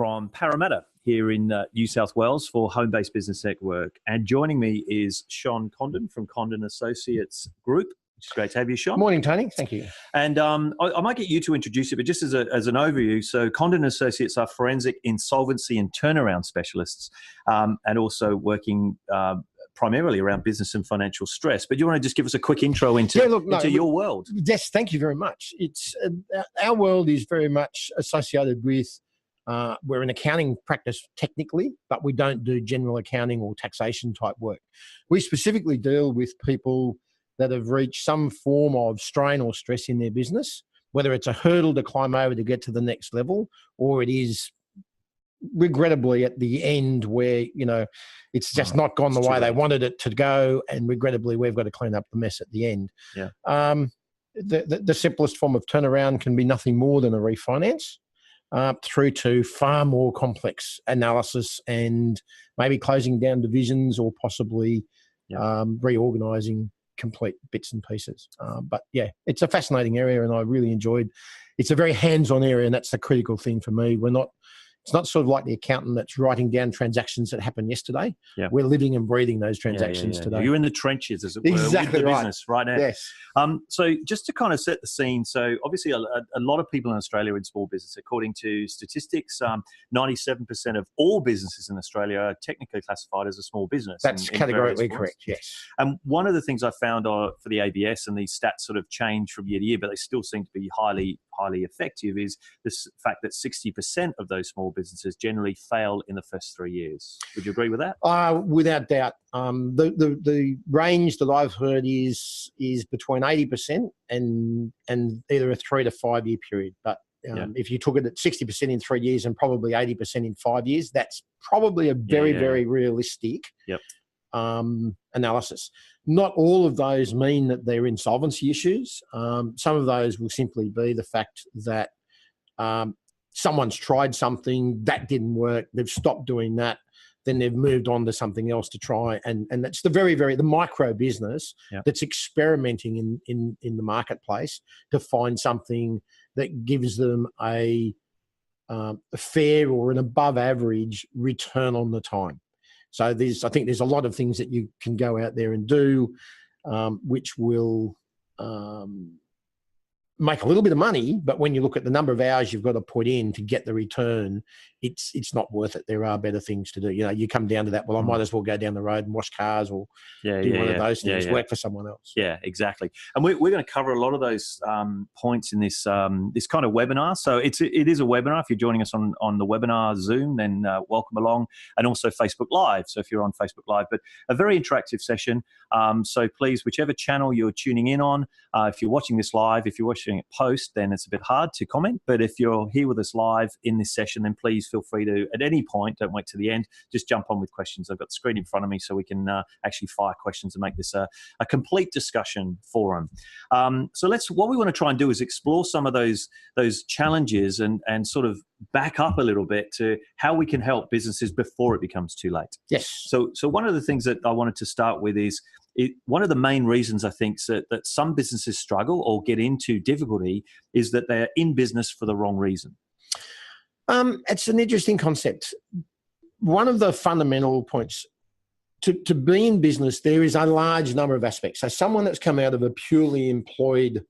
from Parramatta here in New South Wales for Home-Based Business Network. And joining me is Sean Condon from Condon Associates Group. Which is great to have you, Sean. Morning, Tony. Thank you. And I might get you to introduce it, but just as an overview, so Condon Associates are forensic insolvency and turnaround specialists, and also working primarily around business and financial stress. But do you want to just give us a quick intro into your world? Yes, thank you very much. It's our world is very much associated with, we're an accounting practice technically, but we don't do general accounting or taxation type work. We specifically deal with people that have reached some form of strain or stress in their business, whether it's a hurdle to climb over to get to the next level, or it is regrettably at the end where, it's just not gone the way they wanted it to go. And regrettably, we've got to clean up the mess at the end. Yeah. The simplest form of turnaround can be nothing more than a refinance, through to far more complex analysis and maybe closing down divisions or possibly reorganizing complete bits and pieces. But yeah, it's a fascinating area and I really enjoyed. It's a very hands-on area and that's the critical thing for me. It's not sort of like the accountant that's writing down transactions that happened yesterday. Yeah. We're living and breathing those transactions today. You're in the trenches, as it were, with the business right now. Yes. So just to kind of set the scene, so obviously a lot of people in Australia are in small business. According to statistics, 97% of all businesses in Australia are technically classified as a small business. That's categorically correct, yes. And one of the things I found for the ABS, and these stats sort of change from year to year, but they still seem to be highly effective, is this fact that 60% of those small businesses generally fail in the first 3 years. Would you agree with that? Without doubt. The range that I've heard is between 80% and either a 3 to 5 year period. But if you took it at 60% in 3 years and probably 80% in 5 years, that's probably a very realistic analysis. Not all of those mean that they're insolvency issues. Some of those will simply be the fact that someone's tried something, that didn't work, they've stopped doing that, then they've moved on to something else to try. And that's the micro business that's experimenting in the marketplace to find something that gives them a fair or an above average return on the time. So I think there's a lot of things that you can go out there and do, which will make a little bit of money, but when you look at the number of hours you've got to put in to get the return, it's not worth it. There are better things to do. You come down to that, well, I might as well go down the road and wash cars or do one of those things, work for someone else. Yeah, exactly. And we're going to cover a lot of those points in this this kind of webinar. So it is a webinar. If you're joining us on the webinar Zoom, then welcome along, and also Facebook Live. So if you're on Facebook Live, but a very interactive session. So please, whichever channel you're tuning in on, if you're watching this live, if you're watching it post, then it's a bit hard to comment. But if you're here with us live in this session, then please feel free to, at any point, don't wait to the end, just jump on with questions. I've got the screen in front of me so we can actually fire questions and make this a complete discussion forum. So what we want to try and do is explore some of those challenges and sort of back up a little bit to how we can help businesses before it becomes too late. Yes. So one of the things that I wanted to start with is one of the main reasons I think that some businesses struggle or get into difficulty is that they're in business for the wrong reason. It's an interesting concept. One of the fundamental points to be in business, there is a large number of aspects. So someone that's come out of a purely employed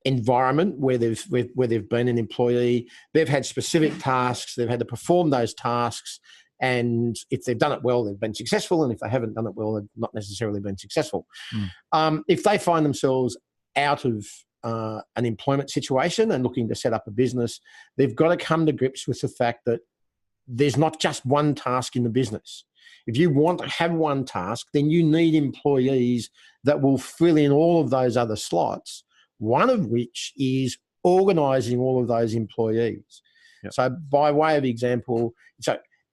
environment where they've been an employee, they've had specific tasks, they've had to perform those tasks. And if they've done it well, they've been successful. And if they haven't done it well, they've not necessarily been successful. If they find themselves out of an employment situation and looking to set up a business, they've got to come to grips with the fact that there's not just one task in the business. If you want to have one task, then you need employees that will fill in all of those other slots, one of which is organising all of those employees. Yep. So by way of example,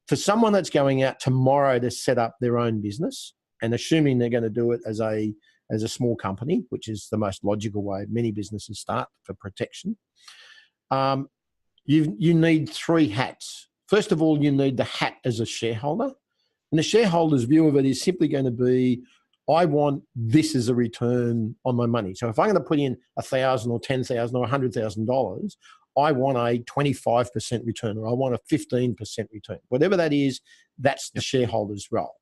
for someone that's going out tomorrow to set up their own business, and assuming they're going to do it as a small company, which is the most logical way many businesses start for protection, you need 3 hats. First of all, you need the hat as a shareholder. And the shareholder's view of it is simply going to be, I want this as a return on my money. So if I'm going to put in $1,000 or $10,000 or $100,000, I want a 25% return, or I want a 15% return. Whatever that is, that's the shareholder's role.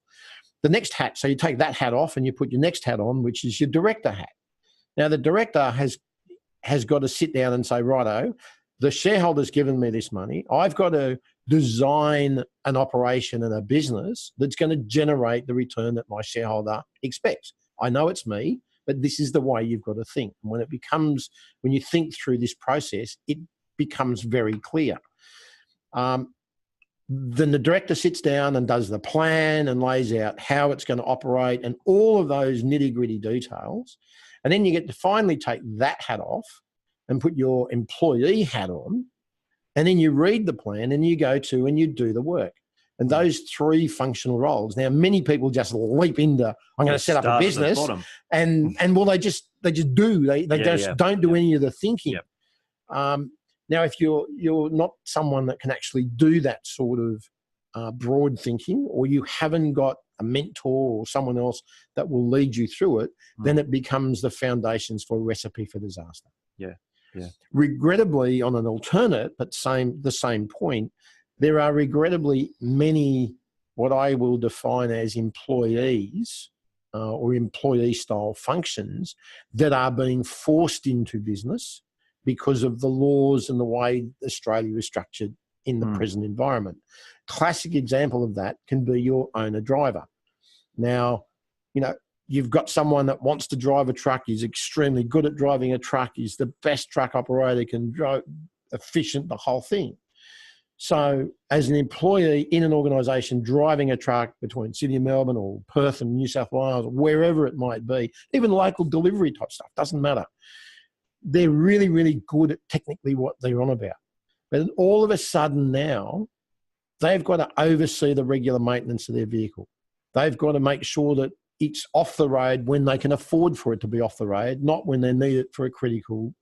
The next hat, so you take that hat off and you put your next hat on, which is your director hat. Now, the director has got to sit down and say, righto, the shareholder's given me this money. I've got to design an operation and a business that's going to generate the return that my shareholder expects. I know it's me, but this is the way you've got to think. And when you think through this process, it becomes very clear. Then the director sits down and does the plan and lays out how it's going to operate and all of those nitty-gritty details. And then you get to finally take that hat off and put your employee hat on. And then you read the plan and you go to and you do the work. And those three functional roles. Now, many people just leap into, I'm going to set up a business, and well, they just do. They don't do any of the thinking. Yep. Now, if you're not someone that can actually do that sort of broad thinking, or you haven't got a mentor or someone else that will lead you through it, then it becomes the foundations for a recipe for disaster. Yeah. Yeah. Regrettably, on an alternate but the same point, there are regrettably many what I will define as employees or employee-style functions that are being forced into business because of the laws and the way Australia is structured in the present environment. Classic example of that can be your owner-driver. Now, you've got someone that wants to drive a truck, is extremely good at driving a truck, is the best truck operator, can drive, efficient, the whole thing. So as an employee in an organisation driving a truck between Sydney and Melbourne or Perth and New South Wales, or wherever it might be, even local delivery type stuff, doesn't matter. They're really, really good at technically what they're on about. But all of a sudden now, they've got to oversee the regular maintenance of their vehicle. They've got to make sure that it's off the road when they can afford for it to be off the road, not when they need it for a critical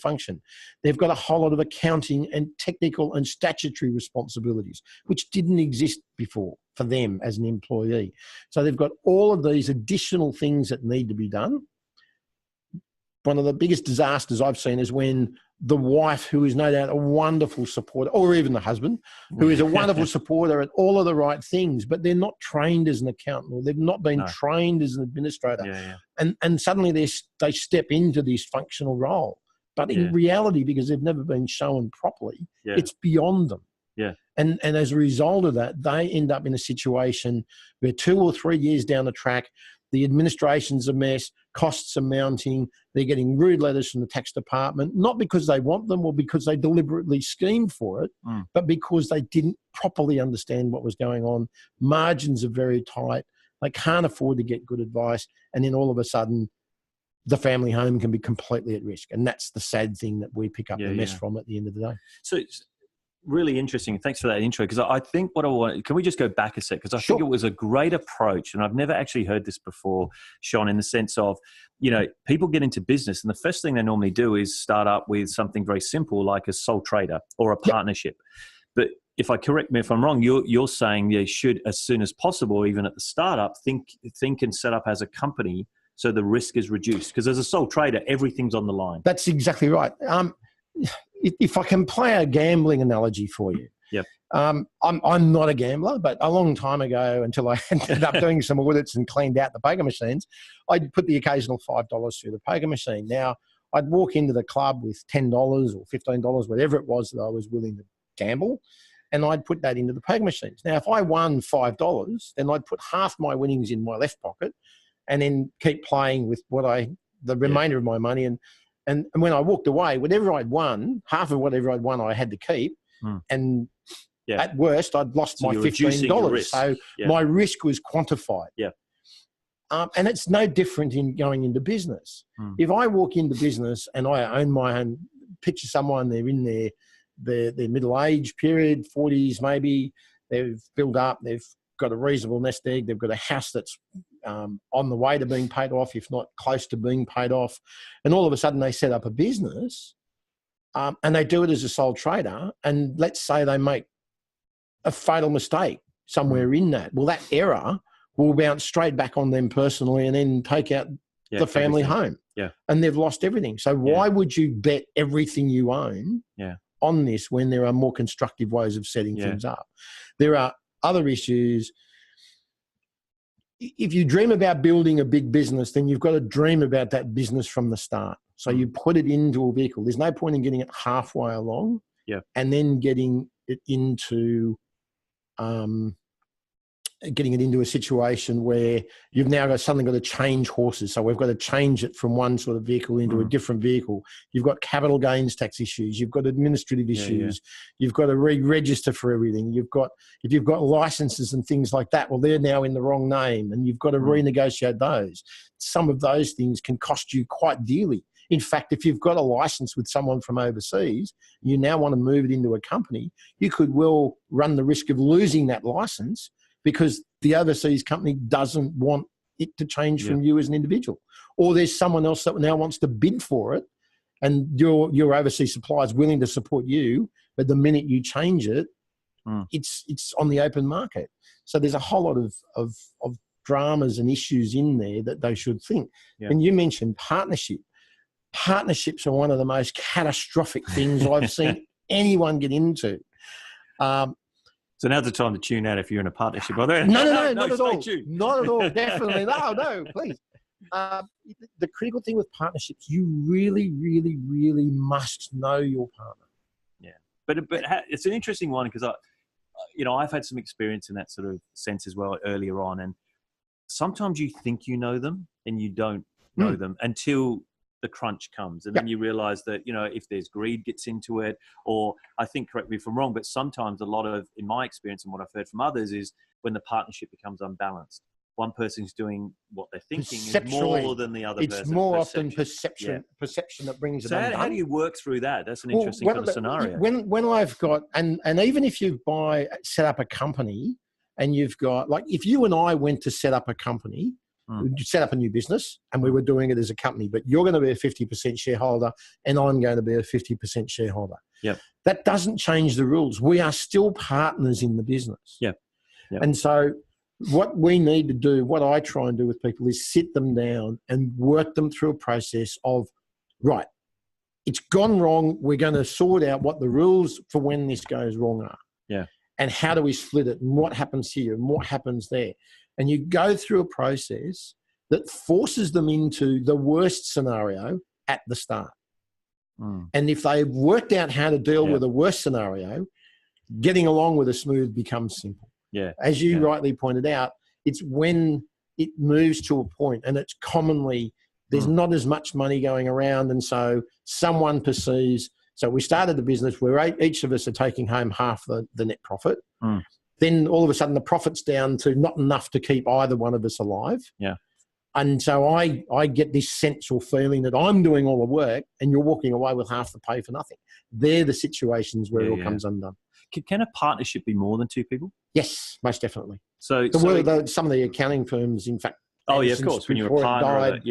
function. They've got a whole lot of accounting and technical and statutory responsibilities, which didn't exist before for them as an employee. So they've got all of these additional things that need to be done. One of the biggest disasters I've seen is when the wife, who is no doubt a wonderful supporter, or even the husband, who is a wonderful supporter at all of the right things, but they're not trained as an accountant, or they've not been trained as an administrator. And suddenly they step into this functional role. But in reality, because they've never been shown properly, it's beyond them. Yeah. And as a result of that, they end up in a situation where 2 or 3 years down the track, the administration's a mess, costs are mounting, they're getting rude letters from the tax department, not because they want them or because they deliberately schemed for it, but because they didn't properly understand what was going on. Margins are very tight. They can't afford to get good advice. And then all of a sudden, the family home can be completely at risk. And that's the sad thing that we pick up the mess from at the end of the day. So it's really interesting. Thanks for that intro. Because I think what I want, can we just go back a sec? Because I think it was a great approach. And I've never actually heard this before, Sean, in the sense of, people get into business and the first thing they normally do is start up with something very simple, like a sole trader or a partnership. But correct me if I'm wrong, you're saying they should, as soon as possible, even at the startup, think and set up as a company, so the risk is reduced. Because as a sole trader, everything's on the line. That's exactly right. If I can play a gambling analogy for you, I'm not a gambler, but a long time ago, until I ended up doing some audits and cleaned out the poker machines, I'd put the occasional $5 through the poker machine. Now, I'd walk into the club with $10 or $15, whatever it was that I was willing to gamble, and I'd put that into the poker machines. Now, if I won $5, then I'd put half my winnings in my left pocket and then keep playing with the remainder of my money. And when I walked away, whatever I'd won, half of whatever I'd won, I had to keep. And at worst, I'd lost my $15. So my risk was quantified. Yeah. And it's no different in going into business. If I walk into business and I own my own, picture someone, they're in their middle-age period, 40s maybe, they've built up, they've got a reasonable nest egg, they've got a house that's on the way to being paid off, if not close to being paid off. And all of a sudden they set up a business and they do it as a sole trader. And let's say they make a fatal mistake somewhere in that. Well, that error will bounce straight back on them personally and then take out the family home. Yeah. And they've lost everything. So why would you bet everything you own on this when there are more constructive ways of setting things up. There are other issues. If you dream about building a big business, then you've got to dream about that business from the start. So you put it into a vehicle. There's no point in getting it halfway along and then getting it into a situation where you've now suddenly got to change horses. So we've got to change it from one sort of vehicle into a different vehicle. You've got capital gains tax issues. You've got administrative issues. You've got to re-register for everything. If you've got licenses and things like that, well, they're now in the wrong name and you've got to renegotiate those. Some of those things can cost you quite dearly. In fact, if you've got a license with someone from overseas, you now want to move it into a company, you could well run the risk of losing that license because the overseas company doesn't want it to change from you as an individual. Or there's someone else that now wants to bid for it and your overseas supplier is willing to support you, but the minute you change it, it's on the open market. So there's a whole lot of dramas and issues in there that they should think. And you mentioned partnership. Partnerships are one of the most catastrophic things I've seen anyone get into. So now's the time to tune out if you're in a partnership. No, not at all. Tuned. Not at all. Definitely. No, please. The critical thing with partnerships, you really, really, really must know your partner. Yeah. But it's an interesting one because I've had some experience in that sort of sense as well earlier on. And sometimes you think you know them and you don't know them until the crunch comes. And then you realize that, if there's greed gets into it, or I think, correct me if I'm wrong, but sometimes in my experience and what I've heard from others is when the partnership becomes unbalanced. One person's doing what they're thinking is more than the other person. It's more often perception that brings it undone. How do you work through that? That's an interesting kind of scenario. When I've got, and even if you set up a company and you've got, like if you and I went to set up a company, set up a new business and we were doing it as a company, but you're going to be a 50% shareholder and I'm going to be a 50% shareholder. Yep. That doesn't change the rules. We are still partners in the business. Yep. And so what we need to do, what I try and do with people is sit them down and work them through a process of, right, it's gone wrong. We're going to sort out what the rules for when this goes wrong are. Yeah. And how do we split it and what happens here and what happens there. And you go through a process that forces them into the worst scenario at the start. And if they've worked out how to deal with the worst scenario, getting along with a smooth becomes simple. Yeah. As you rightly pointed out, it's when it moves to a point and it's commonly, there's not as much money going around. And so someone perceives, so we started the business where each of us are taking home half the net profit. Then all of a sudden the profit's down to not enough to keep either one of us alive. Yeah. And so I get this sense or feeling that I'm doing all the work and you're walking away with half the pay for nothing. They're the situations where it all comes undone. Can a partnership be more than two people? Yes, most definitely. So some of the accounting firms, in fact. Oh, yeah, of course. When you're a partner.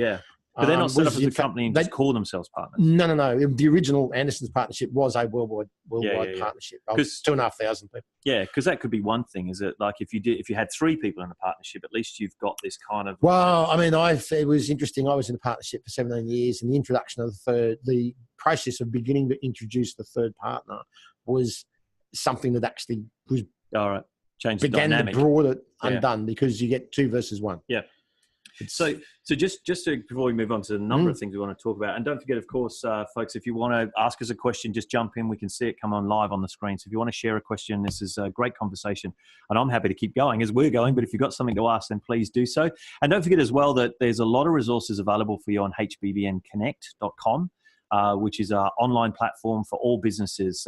But they're not set up as a company and just call themselves partners. No. The original Anderson's partnership was a worldwide partnership. Because 2,500 people. Yeah, because that could be one thing. Is it like if you had three people in a partnership, at least you've got this kind of. Well, I mean, it was interesting. I was in a partnership for 17 years, and the introduction of the process of beginning to introduce the third partner was something that actually was. All right, changed the dynamic. Began to brought it undone because you get 2 versus 1. Yeah. So just to, before we move on to the number of things we want to talk about, and don't forget, of course, folks, if you want to ask us a question, just jump in. We can see it come on live on the screen. So if you want to share a question, this is a great conversation, and I'm happy to keep going as we're going. But if you've got something to ask, then please do so. And don't forget as well that there's a lot of resources available for you on hbbnconnect.com. Which is our online platform for all businesses.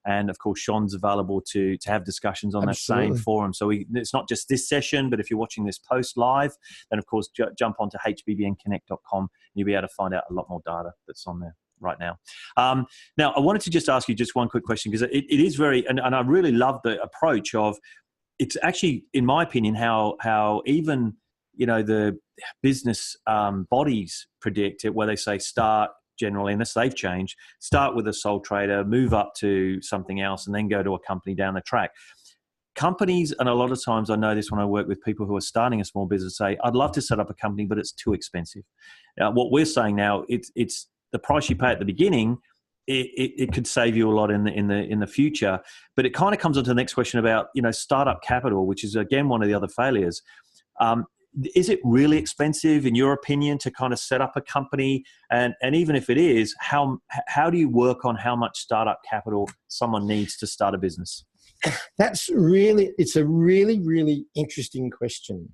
And of course, Sean's available to have discussions on that same forum. So it's not just this session, but if you're watching this post live, then of course, jump onto hbbnconnect.com and you'll be able to find out a lot more data that's on there right now. Now, I wanted to just ask you just one quick question because it is very, and I really love the approach of, it's actually, in my opinion, how even, the business bodies predict it, where they say start, generally, unless they've changed, start with a sole trader, move up to something else, and then go to a company down the track. Companies, and a lot of times I know this when I work with people who are starting a small business, say, I'd love to set up a company, but it's too expensive. What we're saying now, it's the price you pay at the beginning it could save you a lot in the future. But it kind of comes on to the next question about, startup capital, which is again one of the other failures. Is it really expensive, in your opinion, to kind of set up a company? And even if it is, how do you work on how much startup capital someone needs to start a business? It's a really, really interesting question.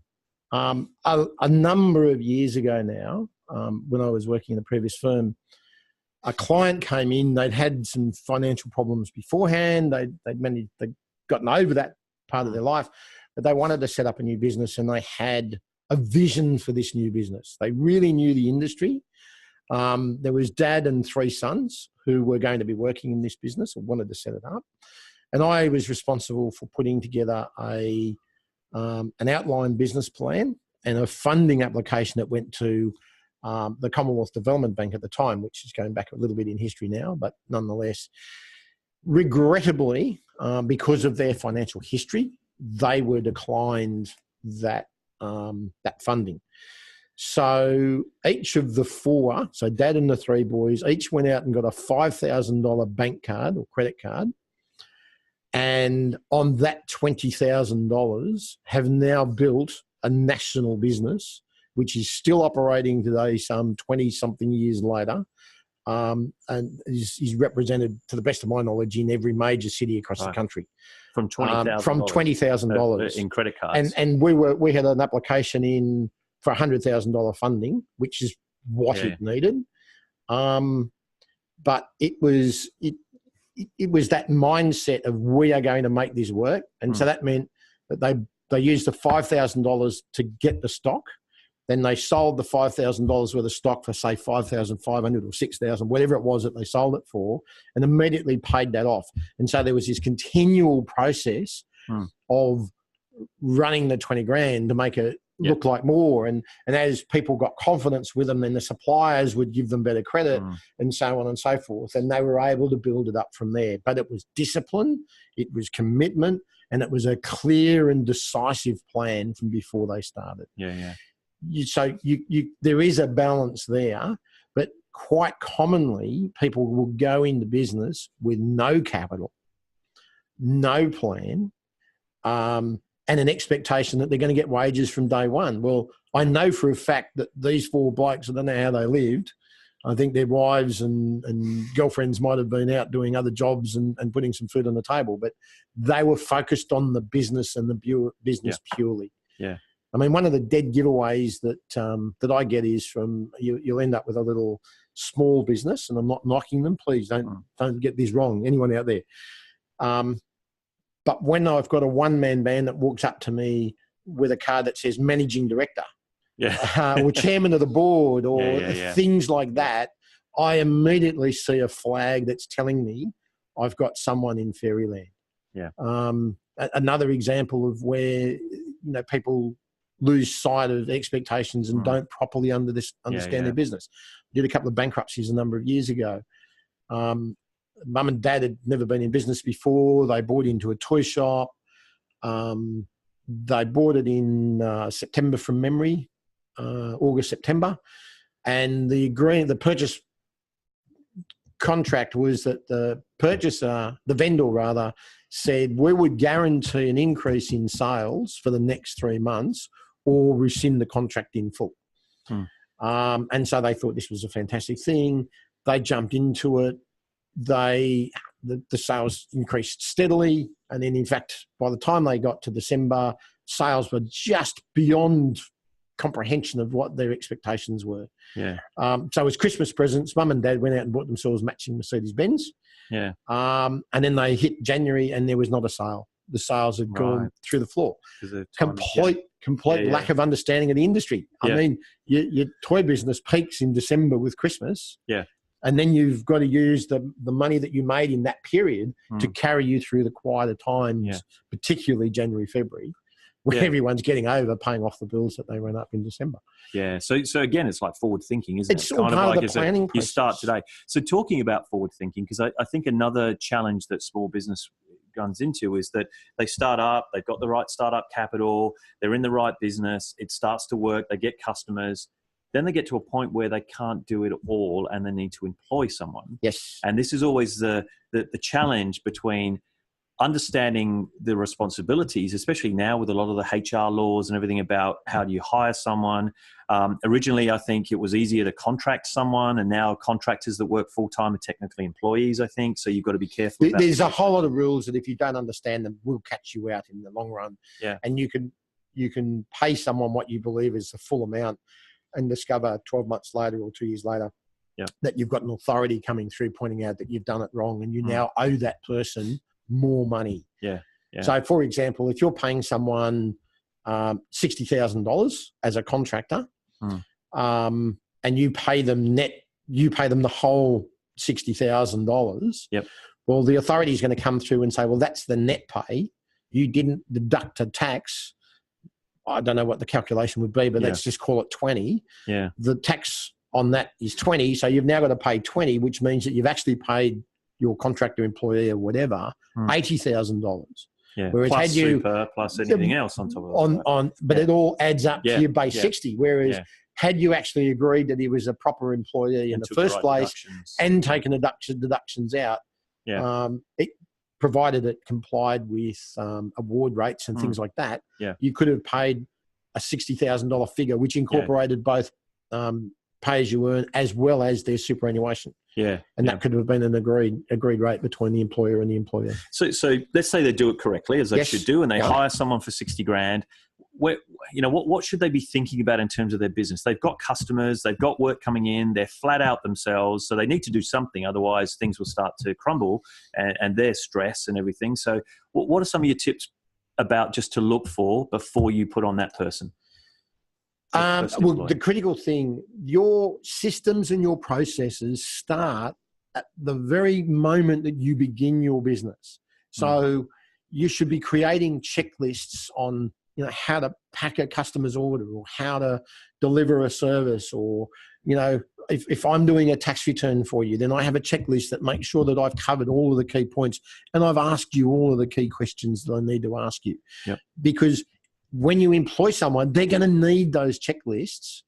A number of years ago now, when I was working in the previous firm, a client came in. They'd had some financial problems beforehand. They'd gotten over that part of their life, but they wanted to set up a new business, and they had a vision for this new business. They really knew the industry. There was dad and 3 sons who were going to be working in this business or wanted to set it up. And I was responsible for putting together an outline business plan and a funding application that went to the Commonwealth Development Bank at the time, which is going back a little bit in history now, but nonetheless, regrettably, because of their financial history, they were declined that funding. So each of the 4, so dad and the 3 boys, each went out and got a $5,000 bank card or credit card. And on that $20,000 have now built a national business, which is still operating today, some 20-something years later, and is represented, to the best of my knowledge, in every major city across the country. From $20,000? From $20,000. In credit cards. And we had an application in for $100,000 funding, which is what it needed. But it was that mindset of, we are going to make this work. And so that meant that they used the $5,000 to get the stock. Then they sold the $5,000 worth of stock for, say, $5,500 or $6,000, whatever it was that they sold it for, and immediately paid that off. And so there was this continual process of running the 20 grand to make it look like more. And as people got confidence with them, then the suppliers would give them better credit and so on and so forth. And they were able to build it up from there. But it was discipline, it was commitment, and it was a clear and decisive plan from before they started. So there is a balance there, but quite commonly people will go into business with no capital, no plan, and an expectation that they're going to get wages from day one. Well, I know for a fact that these 4 blokes, I don't know how they lived. I think their wives and girlfriends might have been out doing other jobs and putting some food on the table, but they were focused on the business and the business purely. I mean, one of the dead giveaways that I get is from you'll end up with a little small business, and I'm not knocking them. Please don't get this wrong, anyone out there. But when I've got a one-man band that walks up to me with a card that says managing director, or chairman of the board, or things like that, I immediately see a flag that's telling me I've got someone in fairyland. Another example of where people lose sight of expectations and don't properly understand their business. Did a couple of bankruptcies a number of years ago. Mum and dad had never been in business before. They bought into a toy shop. They bought it in September from memory, August, September. And the purchase contract was that the vendor rather, said we would guarantee an increase in sales for the next 3 months or rescind the contract in full. And so they thought this was a fantastic thing. They jumped into it. The sales increased steadily. And then, in fact, by the time they got to December, sales were just beyond comprehension of what their expectations were. So as Christmas presents, Mum and Dad went out and bought themselves matching Mercedes-Benz. And then they hit January and there was not a sale. The sales had gone through the floor. Complete lack of understanding of the industry. I mean, your toy business peaks in December with Christmas. And then you've got to use the money that you made in that period to carry you through the quieter times, particularly January, February, where everyone's getting over paying off the bills that they ran up in December. So again, it's like forward thinking, isn't it? It's all part of the planning process. You start today. So talking about forward thinking, because I think another challenge that small business runs into is that they start up, they've got the right startup capital, they're in the right business, it starts to work, they get customers, then they get to a point where they can't do it all and they need to employ someone. Yes. And this is always the challenge between understanding the responsibilities, especially now with a lot of the HR laws and everything about how do you hire someone. Originally, I think it was easier to contract someone, and now contractors that work full-time are technically employees, I think. So you've got to be careful. There's a whole lot of rules that if you don't understand them, will catch you out in the long run. Yeah. And you can pay someone what you believe is the full amount and discover 12 months later or 2 years later that you've got an authority coming through pointing out that you've done it wrong, and you now owe that person more money. Yeah. So, for example, if you're paying someone $60,000 as a contractor, and you pay them the whole $60,000. Yep. Well, the authority is going to come through and say, well, that's the net pay. You didn't deduct a tax. I don't know what the calculation would be, but let's just call it 20. Yeah. The tax on that is 20. So you've now got to pay 20, which means that you've actually paid your contractor, employee, or whatever, $80,000. Yeah. Whereas plus had you super, plus anything else on top of that. But it all adds up to your base 60. Whereas had you actually agreed that he was a proper employee in the first place and taken deductions out, it provided it complied with award rates and things like that, you could have paid a $60,000 figure, which incorporated both pay as you earn as well as their superannuation. Yeah. And that could have been an agreed rate between the employer and the employer. So let's say they do it correctly, as they should do, and they hire someone for 60 grand. What should they be thinking about in terms of their business? They've got customers, they've got work coming in, they're flat out themselves, so they need to do something. Otherwise, things will start to crumble and their stress and everything. So what are some of your tips about just to look for before you put on that person? Well, the critical thing, your systems and your processes start at the very moment that you begin your business. So you should be creating checklists on, how to pack a customer's order or how to deliver a service, or, if I'm doing a tax return for you, then I have a checklist that makes sure that I've covered all of the key points and I've asked you all of the key questions that I need to ask you. Yep. Because when you employ someone, they're going to need those checklists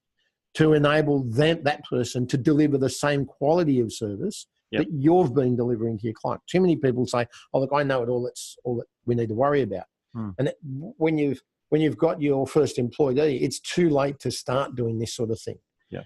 to enable that person to deliver the same quality of service that you've been delivering to your client. Too many people say, "Oh, look, I know it all. That's all that we need to worry about." And when you've got your first employee, it's too late to start doing this sort of thing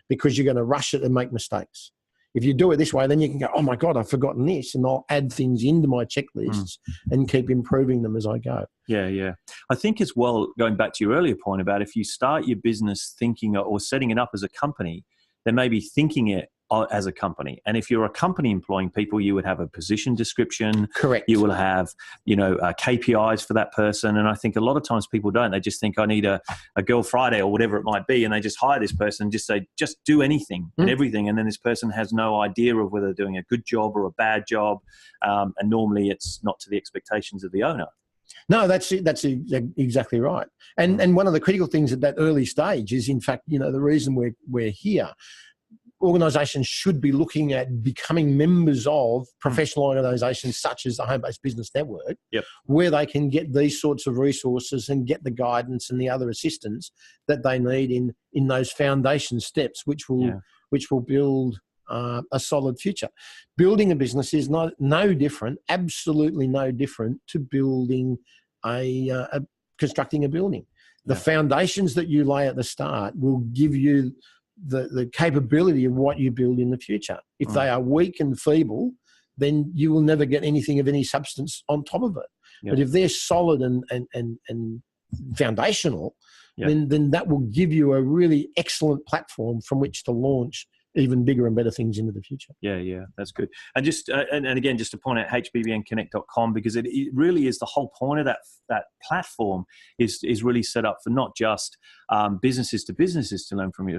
because you're going to rush it and make mistakes. If you do it this way, then you can go, "Oh my God, I've forgotten this," and I'll add things into my checklists and keep improving them as I go. Yeah. I think as well, going back to your earlier point about if you start your business thinking or setting it up as a company, then maybe thinking it as a company. And if you're a company employing people, you would have a position description. Correct. You will have, KPIs for that person. And I think a lot of times people don't. They just think I need a Girl Friday or whatever it might be. And they just hire this person and just say, just do anything and everything. And then this person has no idea of whether they're doing a good job or a bad job. And normally it's not to the expectations of the owner. No, that's exactly right. And one of the critical things at that early stage is, in fact, the reason we're here. Organisations should be looking at becoming members of professional organisations such as the Home-Based Business Network, where they can get these sorts of resources and get the guidance and the other assistance that they need in those foundation steps, which will build a solid future. Building a business is no different, absolutely no different to building constructing a building. The foundations that you lay at the start will give you the capability of what you build in the future. If they are weak and feeble, then you will never get anything of any substance on top of it. But if they're solid and foundational, then that will give you a really excellent platform from which to launch even bigger and better things into the future. Yeah, that's good. And just and again, just to point out hbbnconnect.com, because it really is the whole point of that platform is really set up for not just businesses to learn from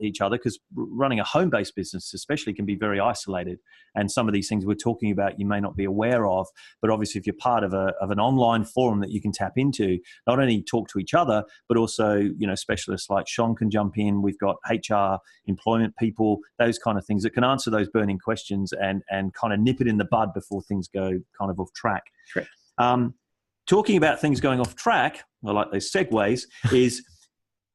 each other, because running a home-based business especially can be very isolated, and some of these things we're talking about you may not be aware of. But obviously, if you're part of an online forum that you can tap into, not only talk to each other, but also specialists like Sean can jump in. We've got HR, employment people, those kind of things that can answer those burning questions and kind of nip it in the bud before things go kind of off track. Correct. Talking about things going off track, I like those segues, is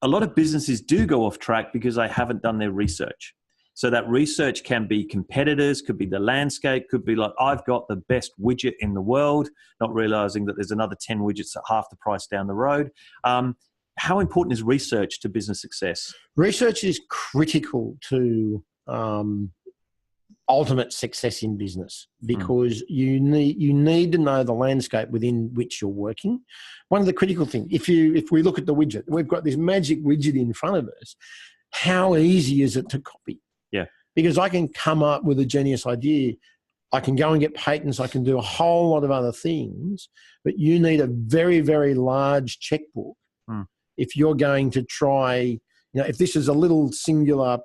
a lot of businesses do go off track because they haven't done their research. So that research can be competitors, could be the landscape, could be like, I've got the best widget in the world, not realizing that there's another 10 widgets at half the price down the road. How important is research to business success? Research is critical to ultimate success in business, because you need to know the landscape within which you're working. One of the critical things, if we look at the widget, we've got this magic widget in front of us. How easy is it to copy? Yeah. Because I can come up with a genius idea. I can go and get patents. I can do a whole lot of other things, but you need a very, very large checkbook if you're going to try, if this is a little singular,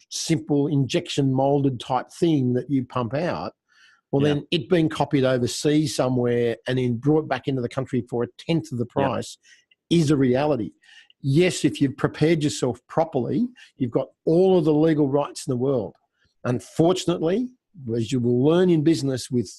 simple injection molded type thing that you pump out, well, then it being copied overseas somewhere and then brought back into the country for 1/10 of the price is a reality. Yes, if you've prepared yourself properly, you've got all of the legal rights in the world. Unfortunately, as you will learn in business with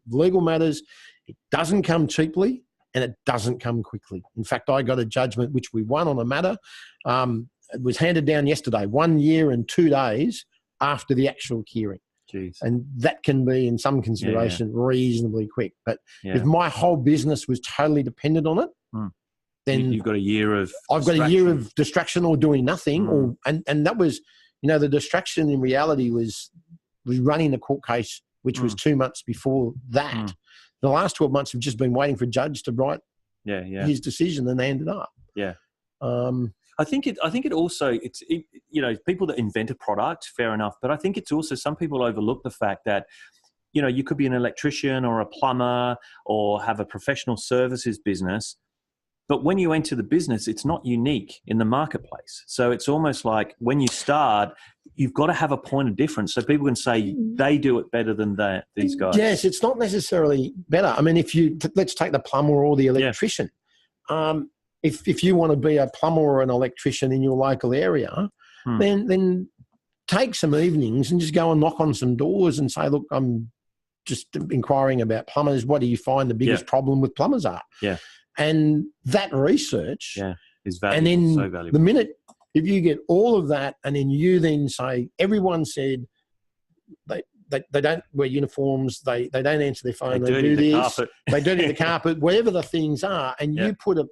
legal matters, it doesn't come cheaply and it doesn't come quickly. In fact, I got a judgment which we won on a matter. It was handed down yesterday, 1 year and 2 days after the actual hearing. Jeez. And that can be, in some consideration, reasonably quick. But if my whole business was totally dependent on it, then you've got a year of I've got a year of distraction or doing nothing. And that was, the distraction in reality was running the court case, which was 2 months before that. The last 12 months have just been waiting for a judge to write his decision, and they ended up. Yeah. I think it also, people that invent a product, fair enough. But I think it's also, some people overlook the fact that, you could be an electrician or a plumber or have a professional services business. But when you enter the business, it's not unique in the marketplace. So it's almost like when you start, you've got to have a point of difference. So people can say they do it better than these guys. Yes, it's not necessarily better. I mean, let's take the plumber or the electrician. If you want to be a plumber or an electrician in your local area, then take some evenings and just go and knock on some doors and say, look, I'm just inquiring about plumbers. What do you find the biggest problem with plumbers are? Yeah. And that research is valuable. And then so valuable. The minute, if you get all of that and then you then say, everyone said they don't wear uniforms, they don't answer their phone, they do this, carpet. They dirty the carpet, whatever the things are, and you put a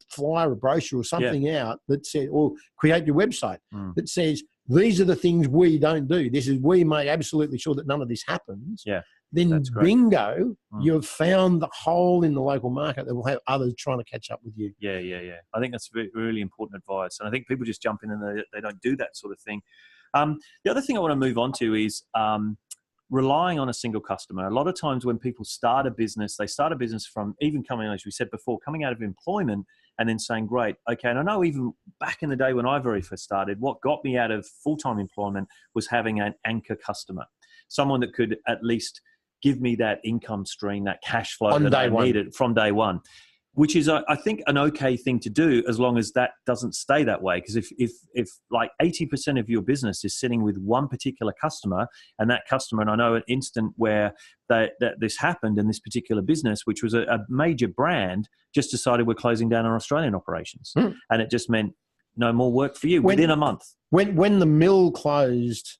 flyer, a brochure or something out that says, or create your website that says, these are the things we don't do. We make absolutely sure that none of this happens. Yeah. Then bingo, you've found the hole in the local market that will have others trying to catch up with you. Yeah. I think that's really important advice. And I think people just jump in and they don't do that sort of thing. The other thing I want to move on to is relying on a single customer. A lot of times when people start a business, they start a business from even coming, as we said before, coming out of employment and then saying, great, okay. And I know even back in the day when I very first started, what got me out of full-time employment was having an anchor customer, someone that could at least give me that income stream, that cash flow that I needed from day one, which is, I think, an okay thing to do as long as that doesn't stay that way. Because if like 80% of your business is sitting with one particular customer, and that customer, and I know an instant where that this happened in this particular business, which was a major brand, just decided we're closing down our Australian operations. And it just meant no more work for you within a month. When the mill closed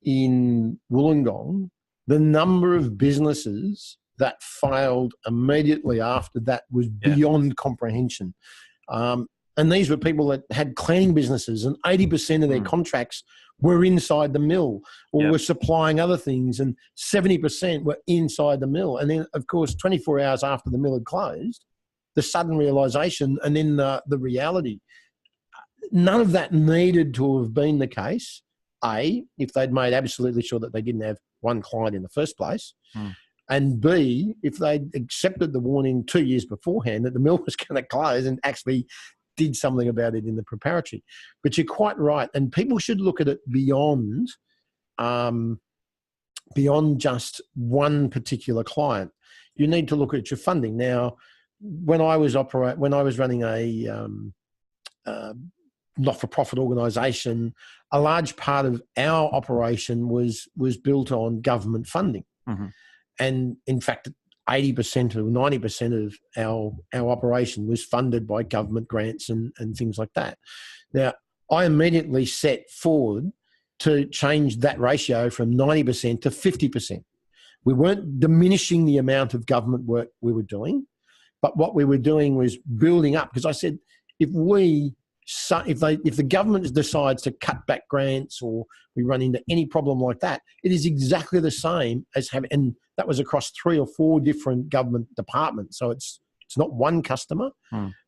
in Wollongong, the number of businesses that failed immediately after that was beyond comprehension. And these were people that had cleaning businesses, and 80% of their contracts were inside the mill or were supplying other things, and 70% were inside the mill. And then, of course, 24 hours after the mill had closed, the sudden realisation and then the reality. None of that needed to have been the case, A, if they'd made absolutely sure that they didn't have one client in the first place, and B, if they'd accepted the warning 2 years beforehand that the mill was going to close and actually did something about it in the preparatory. But you're quite right, and people should look at it beyond just one particular client. You need to look at your funding. Now, when I was running a not-for-profit organisation, a large part of our operation was built on government funding. And in fact, 80% or 90% of our operation was funded by government grants and things like that. Now, I immediately set forward to change that ratio from 90% to 50%. We weren't diminishing the amount of government work we were doing, but what we were doing was building up. Because I said, if the government decides to cut back grants or we run into any problem like that, it is exactly the same as having, and that was across 3 or 4 different government departments. So it's not one customer,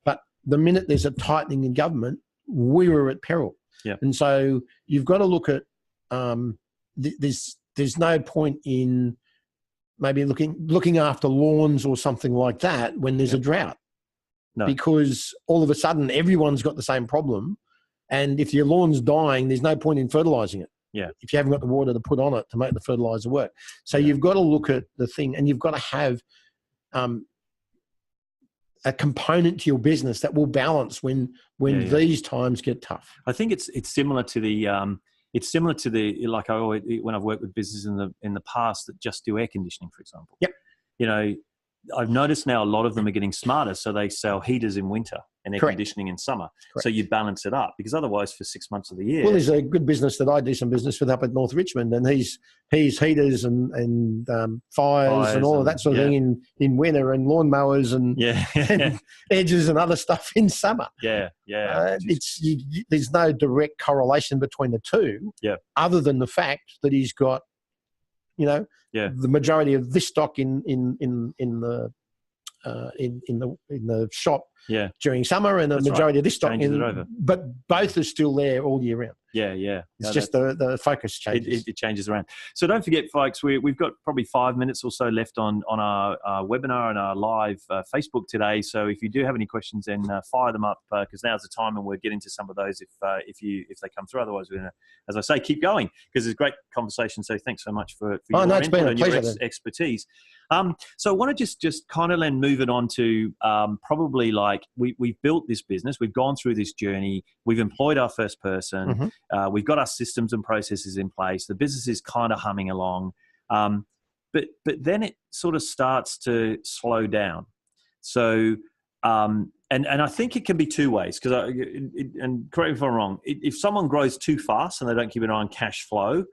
but the minute there's a tightening in government, we were at peril. Yeah. And so you've got to look at, there's no point in maybe looking after lawns or something like that when there's a drought. No. Because all of a sudden everyone's got the same problem, and if your lawn's dying, there's no point in fertilizing it. Yeah. If you haven't got the water to put on it to make the fertilizer work. So you've got to look at the thing, and you've got to have a component to your business that will balance when these times get tough. I think it's similar to the like I always, when I've worked with businesses in the past that just do air conditioning, for example. Yep. You know, I've noticed now a lot of them are getting smarter, so they sell heaters in winter and air conditioning in summer. Correct. So you balance it up, because otherwise for 6 months of the year. Well, there's a good business that I do some business with up at North Richmond, and he's heaters and fires and all of that sort of thing in winter, and lawnmowers and, and edges and other stuff in summer. Yeah. There's no direct correlation between the two, other than the fact that he's got, the majority of this stock in the shop during summer, and the majority of this stock but both are still there all year round. It's just the focus changes. It changes around. So don't forget, folks, we've got probably 5 minutes or so left on our webinar and our live Facebook today. So if you do have any questions, then fire them up, because now's the time, and we'll get into some of those if they come through. Otherwise, we're going to, as I say, keep going, because it's a great conversation. So thanks so much for your input and your expertise. So I want to just kind of then move it on to probably like we've built this business, we've gone through this journey, we've employed our first person, we've got our systems and processes in place, the business is kind of humming along, but then it sort of starts to slow down. So and I think it can be 2 ways, because and correct me if I'm wrong, if someone grows too fast and they don't keep an eye on cash flow,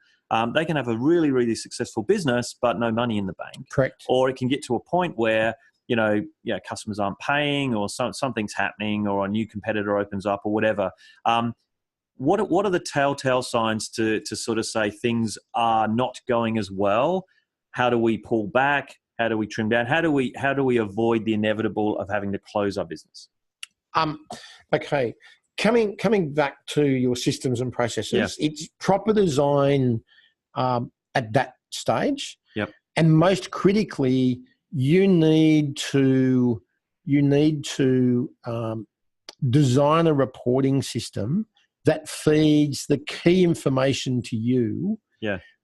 they can have a really, really successful business, but no money in the bank. Correct. Or it can get to a point where, customers aren't paying, or something's happening, or a new competitor opens up, or whatever. What are the telltale signs to sort of say things are not going as well? How do we pull back? How do we trim down? How do we avoid the inevitable of having to close our business? Okay. Coming back to your systems and processes, it's proper design at that stage. Yep. And most critically, you need to design a reporting system that feeds the key information to you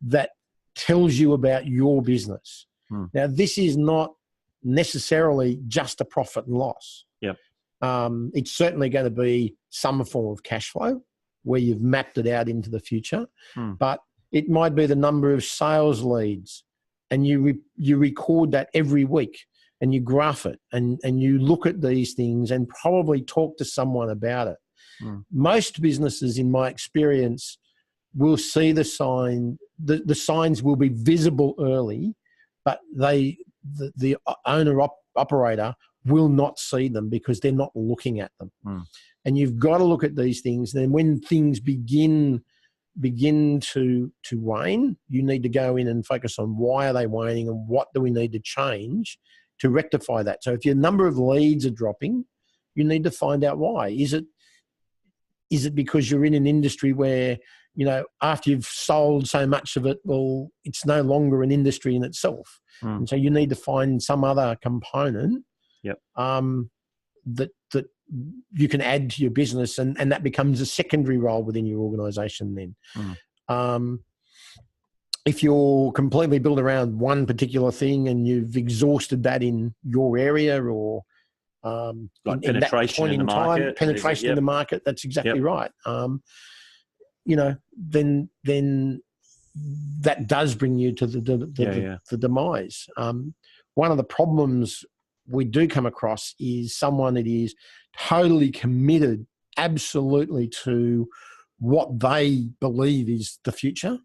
that tells you about your business. Now, this is not necessarily just a profit and loss. Yep. It's certainly going to be some form of cash flow where you've mapped it out into the future, but it might be the number of sales leads, and you record that every week, and you graph it, and you look at these things and probably talk to someone about it. Most businesses, in my experience, will see the sign. The signs will be visible early, but the owner-operator will not see them because they're not looking at them. And you've got to look at these things. Then when things begin to wane, you need to go in and focus on why are they waning and what do we need to change to rectify that. So if your number of leads are dropping, you need to find out why. Is it because you're in an industry where, after you've sold so much of it, well, it's no longer an industry in itself. And so you need to find some other component that you can add to your business, and that becomes a secondary role within your organisation then. If you're completely built around one particular thing and you've exhausted that in your area, or like penetration in the market, penetration in the market, that's exactly right. Then that does bring you to the demise. one of the problems we do come across is someone that is totally committed absolutely to what they believe is the future.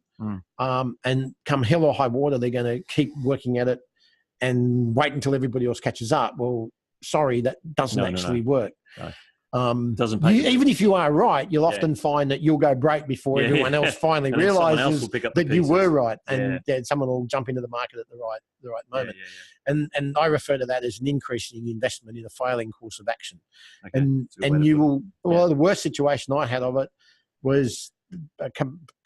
And come hell or high water, they're going to keep working at it and wait until everybody else catches up. Well, sorry, that doesn't actually work. No. Doesn't pay even if you are right, you'll often find that you'll go break before everyone else finally realizes that you were right, and someone will jump into the market at the right moment. And I refer to that as an increasing investment in a failing course of action. Okay. And you will. Well, the worst situation I had of it was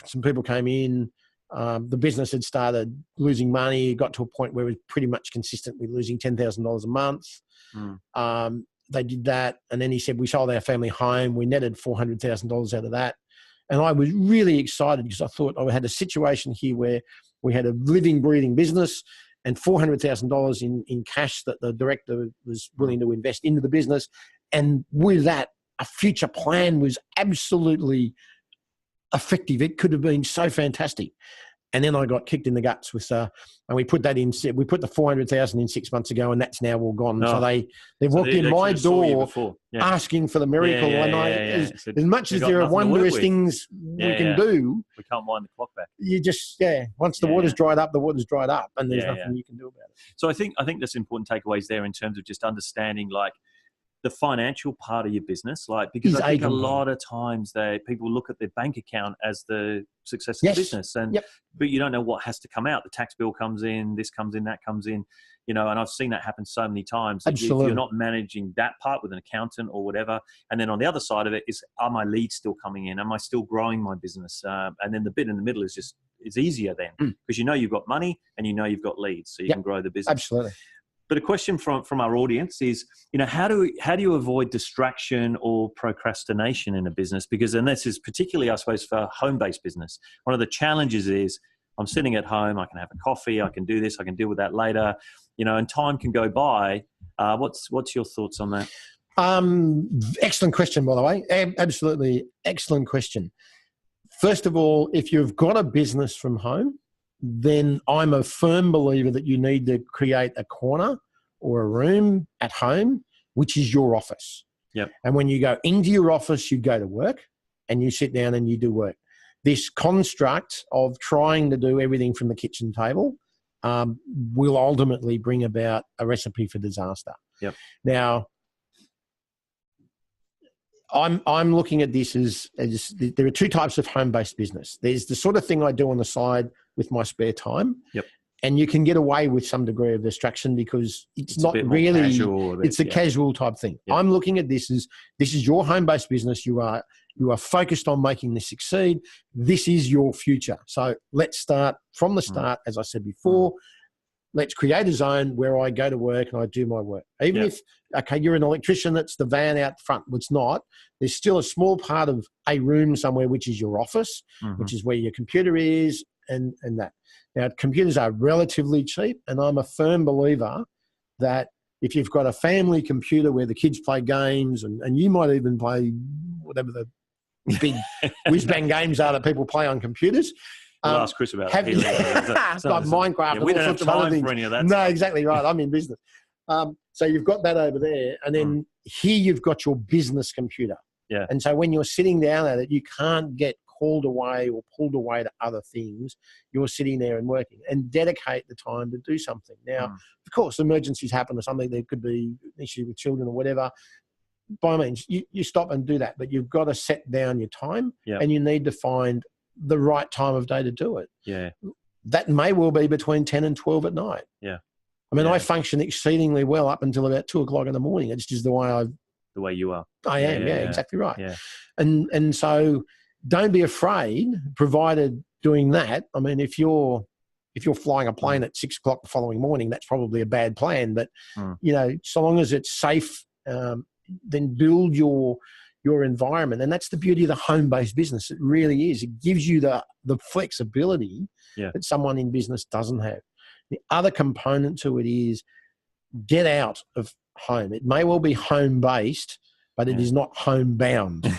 some people came in. The business had started losing money. It got to a point where it was pretty much consistently losing $10,000 a month. They did that. And then he said, we sold our family home. We netted $400,000 out of that. And I was really excited because I thought I had a situation here where we had a living, breathing business and $400,000 in cash that the director was willing to invest into the business. And with that, a future plan was absolutely effective. It could have been so fantastic. And then I got kicked in the guts with, and we put that in. We put the 400,000 in 6 months ago, and that's now all gone. No. So they walked in my door asking for the miracle. As much as there are wondrous things we can do, we can't wind the clock back. You just once the water's dried up, the water's dried up, and there's nothing you can do about it. So I think that's important takeaways there in terms of just understanding like the financial part of your business, because I think a lot of times people look at their bank account as the success of the business, but you don't know what has to come out. The tax bill comes in, this comes in, that comes in, and I've seen that happen so many times. Absolutely. If you're not managing that part with an accountant or whatever, and then on the other side of it is, are my leads still coming in? Am I still growing my business? And then the bit in the middle is it's easier then because you've got money and you've got leads, so you can grow the business. Absolutely. But a question from our audience is, how do you avoid distraction or procrastination in a business? Because, and this is particularly, I suppose, for home-based business. One of the challenges is I'm sitting at home, I can have a coffee, I can do this, I can deal with that later, and time can go by. What's your thoughts on that? Excellent question, by the way. Absolutely excellent question. First of all, if you've got a business from home, then I'm a firm believer that you need to create a corner or a room at home, which is your office. Yep. And when you go into your office, you go to work and you sit down and you do work. This construct of trying to do everything from the kitchen table will ultimately bring about a recipe for disaster. Yep. Now, I'm looking at this as there are two types of home-based business. There's the sort of thing I do on the side with my spare time. Yep. And you can get away with some degree of distraction because it's not really, it's a casual type thing. Yep. I'm looking at this as your home-based business. You are focused on making this succeed. This is your future. So let's start from the start, as I said before. Let's create a zone where I go to work and I do my work. Even if, you're an electrician, that's the van out front. It's not. There's still a small part of a room somewhere, which is your office, which is where your computer is and that. Now, computers are relatively cheap, and I'm a firm believer that if you've got a family computer where the kids play games and you might even play whatever the big whiz-bang games are that people play on computers, we'll ask Chris about it. Like Minecraft and we all don't have sorts of other time things. for any of that. No, exactly right. I'm in business. So you've got that over there. And then here you've got your business computer. Yeah. And so when you're sitting down at it, you can't get called away or pulled away to other things. You're sitting there and working and dedicate the time to do something. Now, of course, emergencies happen or something. There could be an issue with children or whatever. By all means, you stop and do that. But you've got to set down your time and you need to find the right time of day to do it. Yeah. That may well be between 10 and 12 at night. Yeah. I mean, I function exceedingly well up until about 2 o'clock in the morning. It's just the way you are. I am. Yeah, exactly right. Yeah. And so don't be afraid, provided doing that. I mean, if you're flying a plane at 6 o'clock the following morning, that's probably a bad plan. But, so long as it's safe, then build your environment. And that's the beauty of the home-based business. It really is. It gives you the flexibility that someone in business doesn't have. The other component to it is get out of home. It may well be home-based, but it is not home-bound.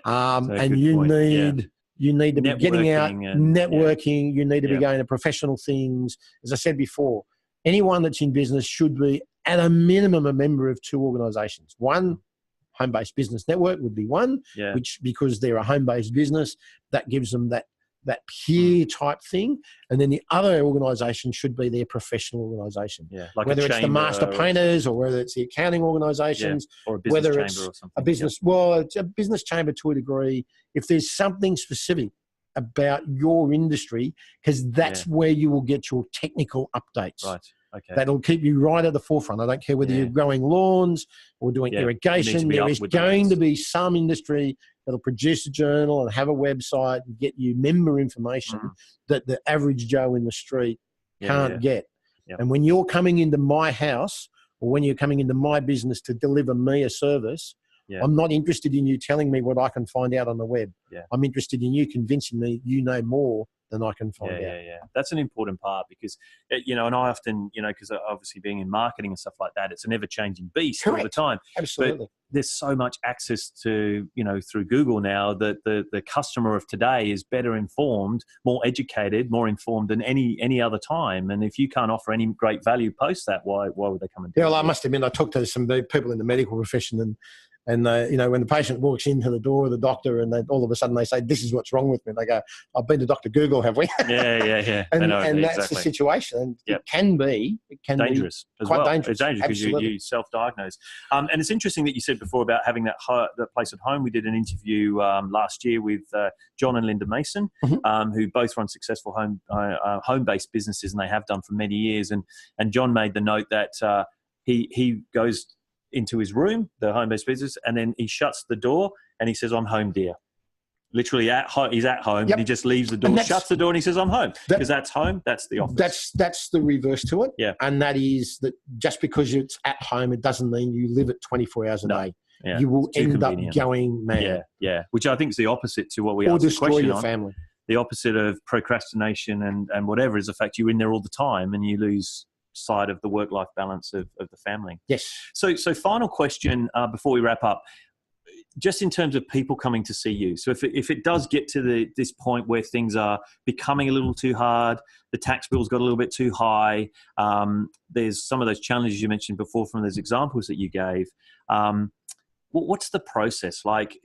And you need to be getting out, networking. You need to be going to professional things. As I said before, anyone that's in business should be at a minimum a member of 2 organisations. One, home-based business network would be one, which, because they're a home-based business, that gives them that peer type thing. And then the other organisation should be their professional organisation. Yeah, like whether it's the master painters or whether it's the accounting organisations, or a business whether chamber it's or something. a business, well, it's a business chamber to a degree. If there's something specific about your industry, because that's where you will get your technical updates. Right. Okay. That'll keep you right at the forefront. I don't care whether you're growing lawns or doing irrigation. There is going to be some industry that'll produce a journal and have a website and get you member information that the average Joe in the street can't get. Yep. And when you're coming into my house or when you're coming into my business to deliver me a service, I'm not interested in you telling me what I can find out on the web. I'm interested in you convincing me you know more than I can find out. Yeah. That's an important part because, and I often, because obviously being in marketing and stuff like that, it's an ever-changing beast all the time. Absolutely. But there's so much access to, through Google now that the customer of today is better informed, more educated, more informed than any other time. And if you can't offer any great value post that, why would they come and do it? Well, I must admit, I talked to some people in the medical profession and when the patient walks into the door of the doctor and all of a sudden they say, this is what's wrong with me. They go, I've been to Dr. Google, have we? Yeah. and that's the situation. And it can be dangerous as quite well. dangerous. It's dangerous because you self-diagnose. And it's interesting that you said before about having that place at home. We did an interview last year with John and Linda Mason, who both run successful home-based businesses, and they have done for many years. And John made the note that he goes into his room, the home-based business, and then he shuts the door and he says, I'm home, dear. Literally he's at home and he just leaves the door, shuts the door and he says, I'm home. Because that's home, that's the office. That's the reverse to it. Yeah. And that is that just because it's at home, it doesn't mean you live it 24 hours a day. Yeah. You will end up going mad. Yeah. Which I think is the opposite to what we asked the question destroy your on. family. The opposite of procrastination and whatever is the fact you're in there all the time and you lose side of the work-life balance of the family. Yes. So final question before we wrap up, just in terms of people coming to see you. So if it does get to this point where things are becoming a little too hard, the tax bill's got a little bit too high, there's some of those challenges you mentioned before from those examples that you gave. What's the process like?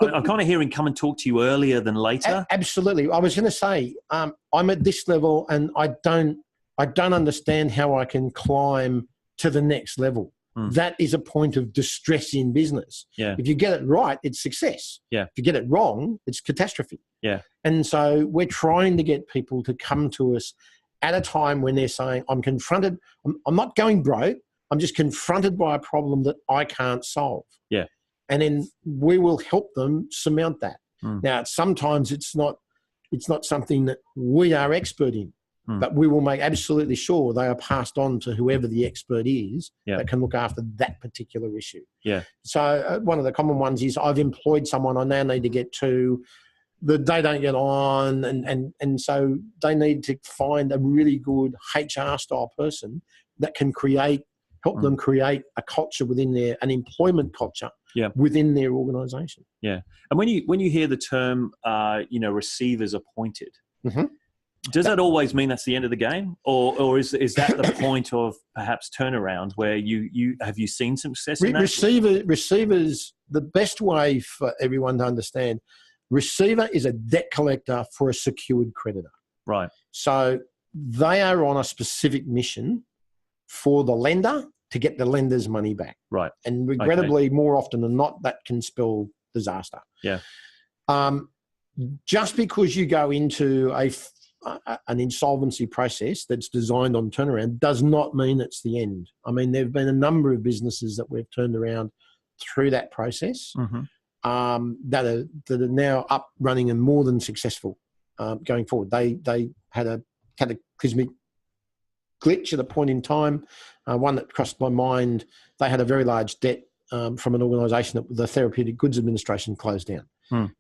I'm kind of hearing come and talk to you earlier than later. Absolutely. I was going to say, I'm at this level and I don't understand how I can climb to the next level. That is a point of distress in business. Yeah. If you get it right, it's success. Yeah. If you get it wrong, it's catastrophe. Yeah. And so we're trying to get people to come to us at a time when they're saying, I'm confronted, I'm not going broke, I'm just confronted by a problem that I can't solve. Yeah. And then we will help them surmount that. Now, sometimes it's not something that we are expert in. But we will make absolutely sure they are passed on to whoever the expert is that can look after that particular issue. Yeah. So one of the common ones is I've employed someone I now need to get to, they don't get on, and so they need to find a really good HR style person that can help them create a culture within an employment culture within their organisation. Yeah. And when you hear the term, receivers appointed. Does that always mean that's the end of the game, or is that the point of perhaps turnaround where you seen some success in that? Receivers, the best way for everyone to understand, receiver is a debt collector for a secured creditor. Right. So they are on a specific mission for the lender to get the lender's money back. Right. And regrettably, more often than not, that can spell disaster. Yeah. Just because you go into an insolvency process that's designed on turnaround does not mean it's the end. I mean, there have been a number of businesses that we've turned around through that process that are now up, running and more than successful going forward. They had a cataclysmic glitch at a point in time, one that crossed my mind. They had a very large debt from an organisation that the Therapeutic Goods Administration closed down.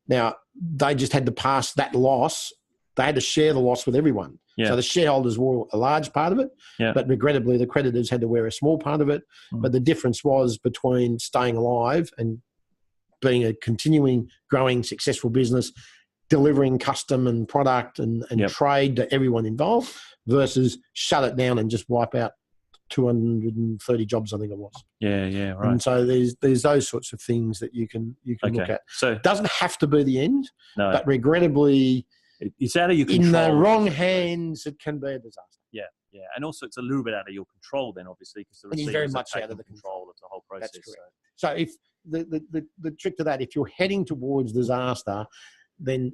Now, they just had to pass that loss. They had to share the loss with everyone. Yeah. So the shareholders wore a large part of it, but regrettably the creditors had to wear a small part of it. But the difference was between staying alive and being a continuing, growing, successful business delivering custom and product and trade to everyone involved versus shut it down and just wipe out 230 jobs, I think it was. Yeah, right. And so there's those sorts of things that you can look at. So it doesn't have to be the end, no, but regrettably, it's out of your control. In the wrong hands, it can be a disaster. Yeah. And also it's a little bit out of your control then, obviously, because the receivers very much are out of the control of the whole process. That's correct. So if the trick to that, if you're heading towards disaster, then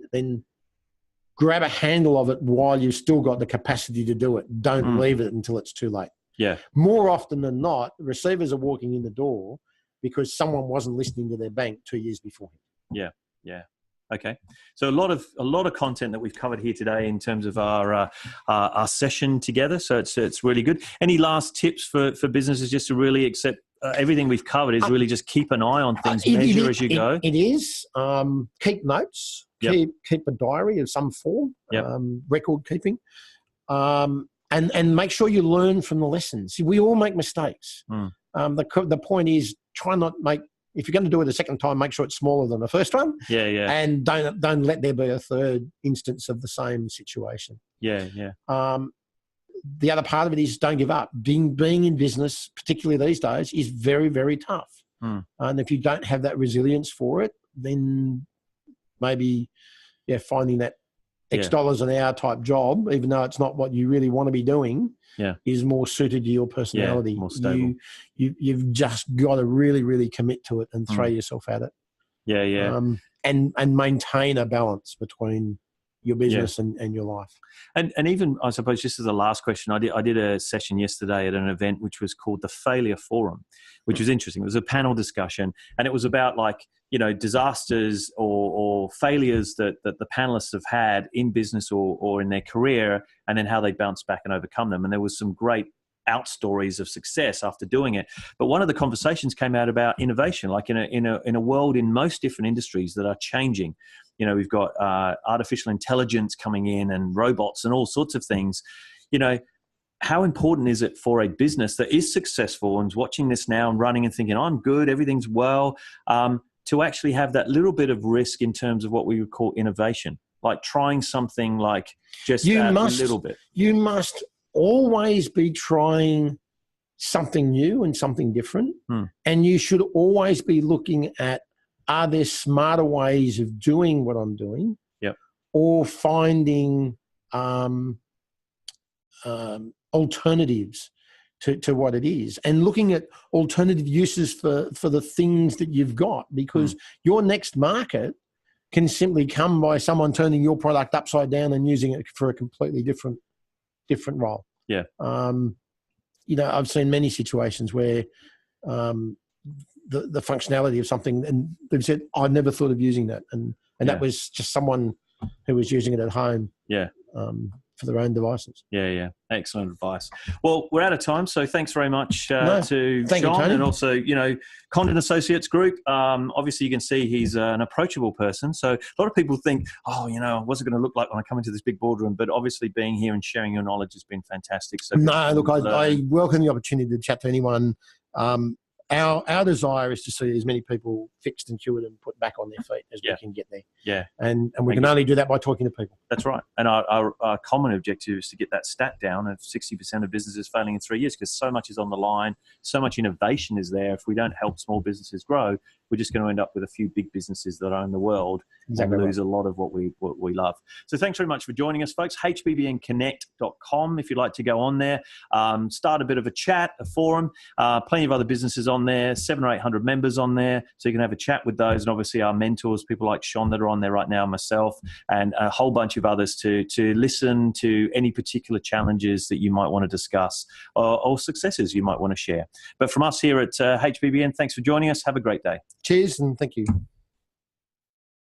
grab a handle of it while you've still got the capacity to do it. Don't leave it until it's too late. Yeah. More often than not, receivers are walking in the door because someone wasn't listening to their bank 2 years before. Yeah. Okay. So a lot of content that we've covered here today in terms of our session together. So it's really good. Any last tips for businesses just to really accept everything we've covered is really just keep an eye on things, measure as you go. It is. Keep notes. Yep. Keep a diary of some form. Yep. Record keeping. And make sure you learn from the lessons. See, we all make mistakes. The point is try not make. If you're going to do it a second time, make sure it's smaller than the first one. Yeah. And don't let there be a third instance of the same situation. Yeah. The other part of it is don't give up. Being in business, particularly these days, is very, very tough. And if you don't have that resilience for it, then maybe finding that X dollars an hour type job, even though it's not what you really want to be doing, is more suited to your personality. More stable. You've just got to really, really commit to it and throw yourself at it. Yeah. And maintain a balance between your business and your life. And even, I suppose, just as a last question, I did a session yesterday at an event which was called the Failure Forum, which was interesting. It was a panel discussion, and it was about disasters or failures that the panelists have had in business or in their career, and then how they bounce back and overcome them. And there was some great out stories of success after doing it. But one of the conversations came out about innovation, like in a world in most different industries that are changing. We've got artificial intelligence coming in and robots and all sorts of things. How important is it for a business that is successful and is watching this now and running and thinking, I'm good, everything's well, to actually have that little bit of risk in terms of what we would call innovation, like trying something like just a little bit? You must always be trying something new and something different. And you should always be looking at, are there smarter ways of doing what I'm doing? Yep. Or finding alternatives to what it is, and looking at alternative uses for the things that you've got, because your next market can simply come by someone turning your product upside down and using it for a completely different role. Yeah. I've seen many situations where the functionality of something, and they've said, I never thought of using that. And that was just someone who was using it at home. Yeah. For their own devices. Yeah. Excellent advice. Well, we're out of time, so thanks very much to Sean, and also, Condon Associates Group. Obviously, you can see he's an approachable person. So a lot of people think, what's it going to look like when I come into this big boardroom? But obviously, being here and sharing your knowledge has been fantastic. So look, I welcome the opportunity to chat to anyone. Our desire is to see as many people fixed and cured and put back on their feet as we can get there. Yeah. And we can only do that by talking to people. That's right. And our common objective is to get that stat down of 60% of businesses failing in 3 years, because so much is on the line. So much innovation is there. If we don't help small businesses grow, we're just going to end up with a few big businesses that own the world and lose a lot of what we love. So thanks very much for joining us, folks. hbbnconnect.com if you'd like to go on there. Start a bit of a chat, a forum. Plenty of other businesses on there, 700 or 800 members on there. So you can have a chat with those. And obviously our mentors, people like Sean that are on there right now, myself, and a whole bunch of others to listen to any particular challenges that you might want to discuss or successes you might want to share. But from us here at HBBN, thanks for joining us. Have a great day. Cheers, and thank you.